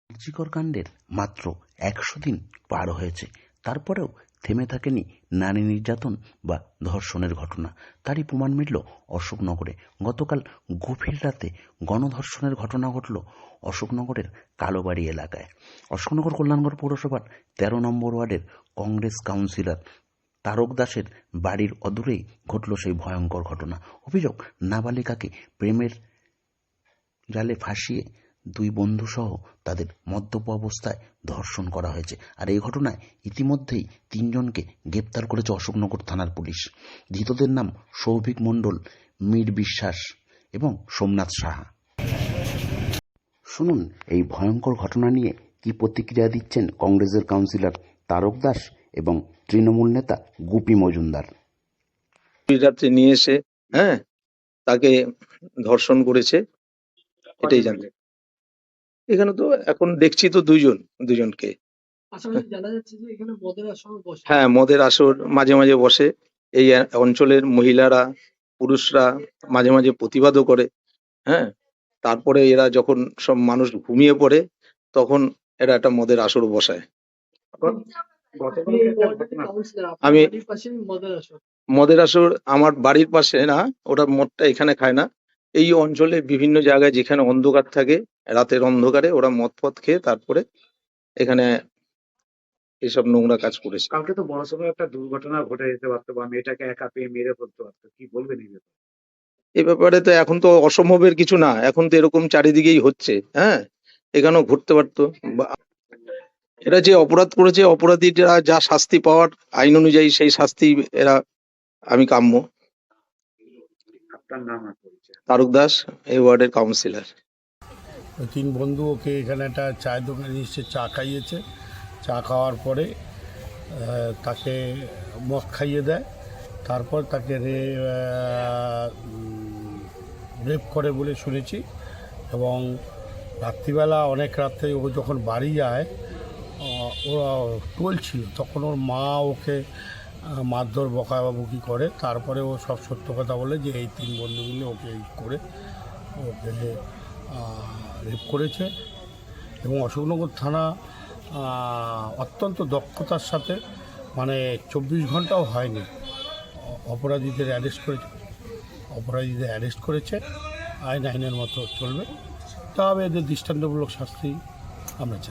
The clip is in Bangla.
আরজিকর কাণ্ডের মাত্র ১০০ দিন পার হয়েছে, তারপরেও থেমে থাকেনি নারী নির্যাতন বা ধর্ষণের ঘটনা। তারই প্রমাণ মিলল অশোকনগরে। গতকাল গভীর রাতে গণধর্ষণের ঘটনা ঘটল অশোকনগরের কালোবাড়ি এলাকায়। অশোকনগর কল্যাণগড় পৌরসভার ১৩ নম্বর ওয়ার্ডের কংগ্রেস কাউন্সিলর তারক দাসের বাড়ির অদূরেই ঘটল সেই ভয়ঙ্কর ঘটনা। অভিযোগ, নাবালিকাকে প্রেমের জালে ফাঁসিয়ে ২ বন্ধুসহ তাদের মদ্যপ অবস্থায় ধর্ষণ করা হয়েছে। আর এই ঘটনায় ইতিমধ্যেই ৩ জনকে গ্রেপ্তার করেছে অশোকনগর থানার পুলিশ। ধৃতদের নাম সৌভিক মণ্ডল, মীর বিশ্বাস এবং সোমনাথ সাহা। শুনুন এই ভয়ঙ্কর ঘটনা নিয়ে কি প্রতিক্রিয়া দিচ্ছেন কংগ্রেসের কাউন্সিলর তারক দাস এবং তৃণমূল নেতা গুপি মজুমদার। রাত্রে নিয়ে এসে তাকে ধর্ষণ করেছে, এটাই জানতে। এখানে তো এখন দেখছি তো দুজনকে। জানা যাচ্ছে যে এখানে মদের আসর বসে। হ্যাঁ, মদের আসর মাঝে মাঝে বসে। এই অঞ্চলের মহিলারা, পুরুষরা মাঝে মাঝে প্রতিবাদও করে। তারপরে এরা যখন সব মানুষ ঘুমিয়ে পড়ে তখন এরা একটা মদের আসর বসায়। আমি মদের আসর আমার বাড়ির পাশে না, ওটা মদটা এখানে খায় না। এই অঞ্চলে বিভিন্ন জায়গায় যেখানে অন্ধকার থাকে, রাতের অন্ধকারে ওরা মদ ফদ খেয়ে তারপরে এখানে এসব নোংরা কাজ করেছে। কালকে তো বড় সড়ো একটা দুর্ঘটনা ঘটে যেতে পারতো বা মেয়েটাকে একা পেয়ে মেরে ফেলতে পারতো, কি বলবেন এই ব্যাপারে? এই ব্যাপারে তো এখন তো অসম্ভবের কিছু না, এখন তো এরকম চারিদিকেই হচ্ছে। এখানেও ঘটতে পারতো। এরা যে অপরাধ করেছে, অপরাধীরা যা শাস্তি পাওয়ার আইন অনুযায়ী সেই শাস্তি এরা আমি কাম্য। আপনার নাম আর পরিচয়? তারক দাস, এই ওয়ার্ডের কাউন্সিলর। ৩ বন্ধু ওকে এখানে একটা চায়ের দোকানে নিশ্চয় চা খাইয়েছে। চা খাওয়ার পরে তাকে মদ খাইয়ে দেয়। তারপর তাকে রেপ করে বলে শুনেছি। এবং রাত্রিবেলা অনেক রাত্রে ও যখন বাড়ি যায়, ওরা টোল ছিল, তখন ওর মা ওকে মারধর বকাবকি করে। তারপরে ও সব সত্য কথা বলে যে এই 3 বন্ধু মিলে ওকে ওকে রেপ করেছে। এবং অশোকনগর থানা অত্যন্ত দক্ষতার সাথে, মানে ২৪ ঘন্টাও হয়নি, অপরাধীদের অ্যারেস্ট করেছে। আইনের মতো চলবে, তবে এদের দৃষ্টান্তমূলক শাস্তি আমরা চাই।